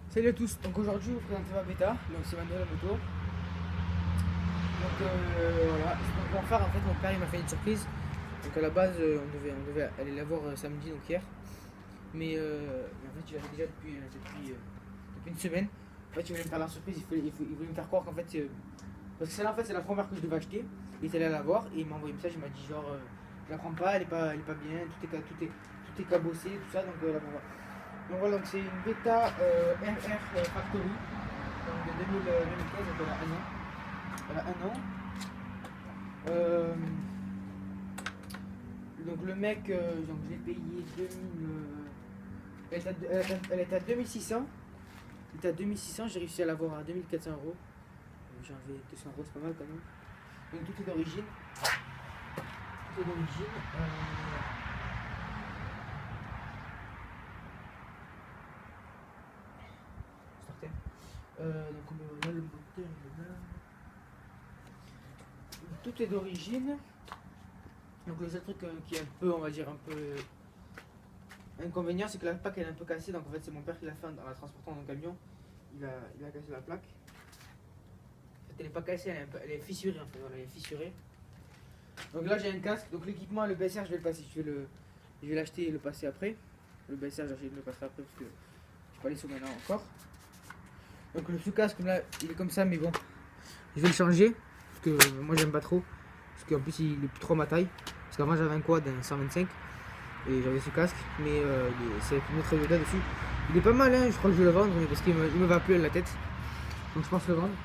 Salut à tous, donc aujourd'hui je vais vous présenter ma bêta, donc c'est ma nouvelle moto. Donc voilà, donc on va faire en fait, mon père il m'a fait une surprise. Donc à la base on devait aller la voir samedi, donc hier. Mais en fait il avait déjà depuis une semaine. En fait il voulait me faire la surprise, il voulait me faire croire qu'en fait, parce que celle-là en fait c'est la première que je devais acheter. Il est allé la voir et il m'a envoyé un message, il m'a dit genre je la prends pas, elle est pas bien, tout est cabossé, tout ça, donc la prends pas. Donc voilà, donc c'est une bêta RR Factory donc de 2015, donc elle a un an. Elle a un an. Euh, donc le mec, donc je l'ai payé 2000. Elle était à 2600. Elle était à 2600, j'ai réussi à l'avoir à 2400 euros. J'ai enlevé 200 euros, c'est pas mal quand même. Donc tout est d'origine. Tout est d'origine. Starter. Donc on a le moteur, il est là. Tout est d'origine. Donc le seul truc qui est un peu, on va dire, un peu inconvénient, c'est que la plaque elle est un peu cassée. Donc en fait c'est mon père qui l'a fait en la transportant dans le camion. Il a cassé la plaque. En fait elle est pas cassée, elle est fissurée en fait. Voilà, elle est fissurée. Donc là j'ai un casque. Donc l'équipement, le BSR je vais le passer. Je vais l'acheter et le passer après. Le BSR j'achète et le passer après parce que j'ai pas les sous maintenant encore. Donc le sous-casque là il est comme ça, mais bon, je vais le changer. Parce que moi j'aime pas trop. Parce qu'en plus il est plus trop ma taille. Parce qu'avant j'avais un quad, un 125. Et j'avais ce casque, mais c'est avec une autre Yoda dessus. Il est pas mal, hein, je crois que je vais le vendre, mais parce qu'il me va plus à la tête. Donc je pense le vendre.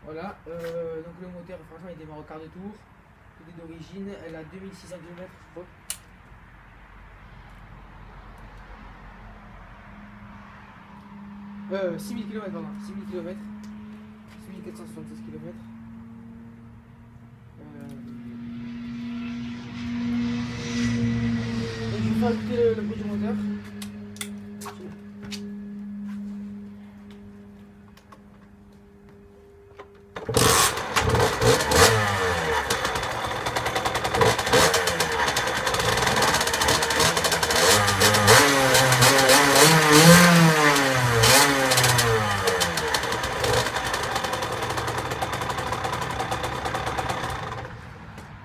Voilà, donc le moteur, franchement, il démarre au quart de tour. Tout est d'origine, elle a 2600 km, je crois. Euh, 6000 km, pardon, 6000 km. 6476 km. Donc je vais faire écouter le bruit du moteur.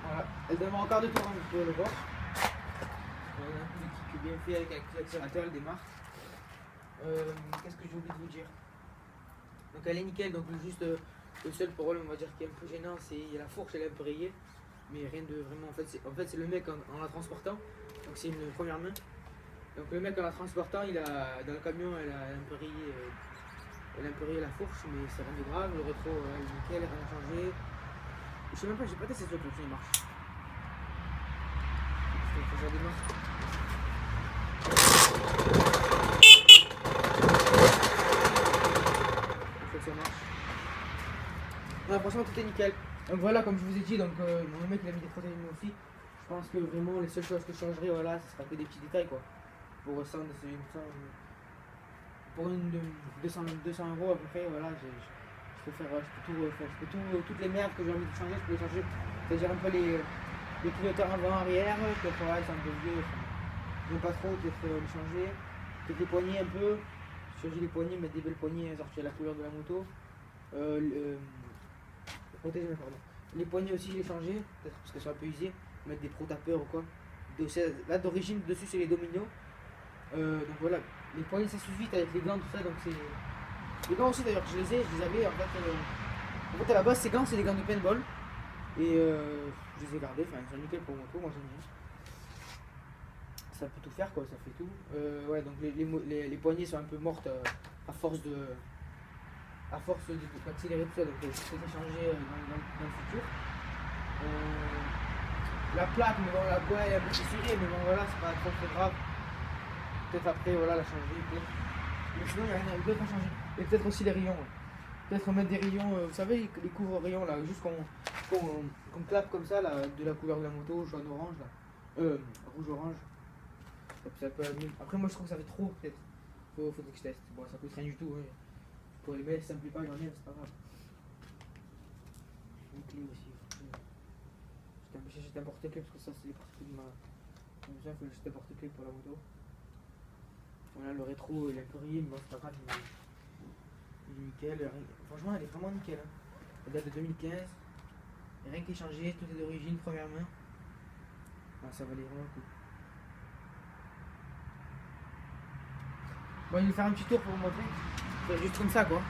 Voilà, elle démarre en quart de tour, hein, vous pouvez le voir. On a un coup de kick bien fait avec l'accélérateur, elle démarre. Qu'est-ce que j'ai oublié de vous dire? Donc elle est nickel, donc juste le seul problème on va dire qui est un peu gênant, c'est la fourche, elle est un peu rayée. Mais rien de vraiment, en fait c'est le mec en la transportant, donc c'est une première main. Donc le mec en la transportant, dans le camion, elle a un peu rayé la fourche, mais c'est rien de grave. Le rétro elle est nickel, rien à changer. Je sais même pas, j'ai pas testé ce truc, il marche. Faut que ça démarre. Faut que ça marche. Non, franchement tout est nickel. Donc voilà, comme je vous ai dit, donc le mec il a mis des protéines aussi. Je pense que vraiment les seules choses que je changerais, voilà, ce sera que des petits détails quoi. Pour pour une 200 euros à peu près, voilà, je peux faire, je peux tout faire, toutes les merdes que j'ai envie de changer, je peux les changer. C'est-à-dire un peu les pilotes avant-arrière, peut-être voilà, c'est un peu vieux, enfin, j'aime pas trop, peut-être les changer. Peut-être les poignées un peu, changer les poignées, mettre des belles poignées, sortir la couleur de la moto. Protège, pardon. Les poignées aussi, je les changer, peut-être parce qu'elles sont un peu usées, mettre des pro-tapeurs ou quoi. Là d'origine, dessus c'est les dominos. Donc voilà, les poignées ça suffit avec les gants, tout ça, donc c'est. Les gants aussi d'ailleurs, je les avais en fait à la base ces gants c'est des gants de paintball. Et je les ai gardés, enfin ils sont nickel pour moto, moi j'aime bien. Ça peut tout faire quoi, ça fait tout. Ouais, donc les poignées sont un peu mortes à force d'accélérer tout ça, donc je vais changer dans le futur. La plaque, mais bon, la boîte elle est un peu fissurée, mais bon voilà, c'est pas trop grave. Peut-être après, voilà, la changer, peut-être. Mais sinon, il n'y a rien d'autre à changer. Et peut-être aussi les rayons. Ouais. Peut-être mettre des rayons, vous savez, les couvre-rayons là, juste qu'on clappe comme ça, là, de la couleur de la moto, jaune-orange là. Rouge-orange. Ça peut être mieux. Après, moi je trouve que ça fait trop, peut-être. Faudrait que je teste. Bon, ça coûte rien du tout. Ouais. Pour les mettre, si ça me plaît pas, j'en ai, c'est pas grave. Une clé aussi. J'ai acheté un porte-clés parce que ça, c'est les porte-clés de ma. Comme ça, il faut que j'achète un porte-clés pour la moto. Voilà, le rétro il est un peu rayé, mais bon, c'est pas grave, il est nickel. Franchement, elle est vraiment nickel. Hein. Elle date de 2015. Il n'y a rien qui est changé, tout est d'origine, première main. Ah, ça valait vraiment le coup. Bon, je vais faire un petit tour pour vous montrer. C'est juste comme ça, quoi.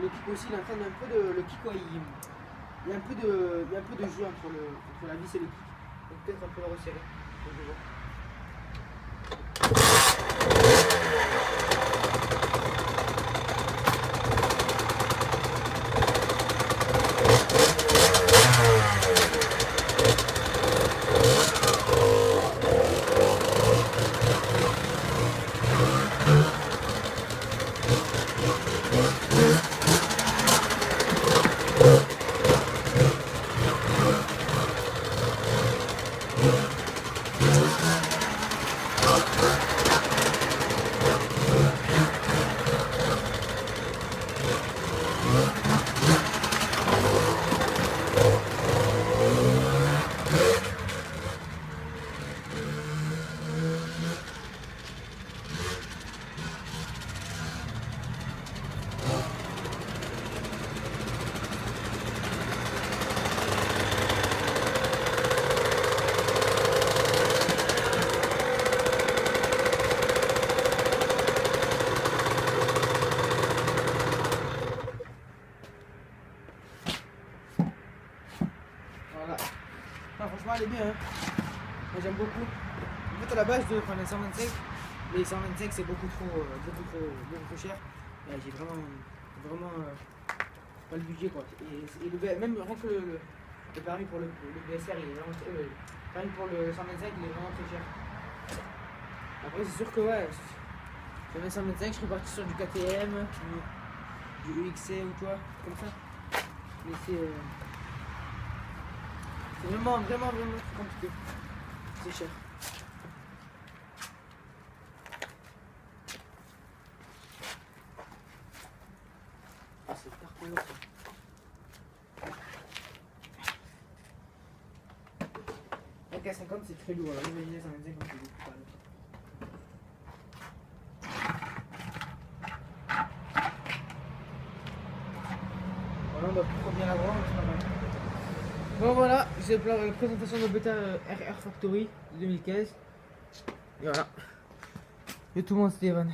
Le kick aussi, il entraîne un peu de. Le kick, quoi, il y a un peu de jeu entre la vis et le kick. Donc peut-être un peu le resserrer. Donc, je vois. Voilà. Non, franchement, elle est bien. Hein. Moi, j'aime beaucoup. En fait, à la base, je devais prendre un 125. Mais 125, c'est beaucoup trop cher. J'ai vraiment pas le budget, quoi. Et même rien que le permis pour le BSR, il est vraiment. Le permis pour le 125, il est vraiment très cher. Après, c'est sûr que, ouais, si j'avais 125, je serais parti sur du KTM, du UXC ou quoi, comme ça. Mais c'est vraiment très compliqué. C'est cher. Ah, c'est carton lourd. Un K50, c'est très lourd. Alors imaginez 125 comme c'est lourd. Voilà, on doit plus trop bien la voir, mais c'est pas mal. Bon voilà, c'est la présentation de Beta RR Factory 2015. Et voilà. Et tout le monde Steven.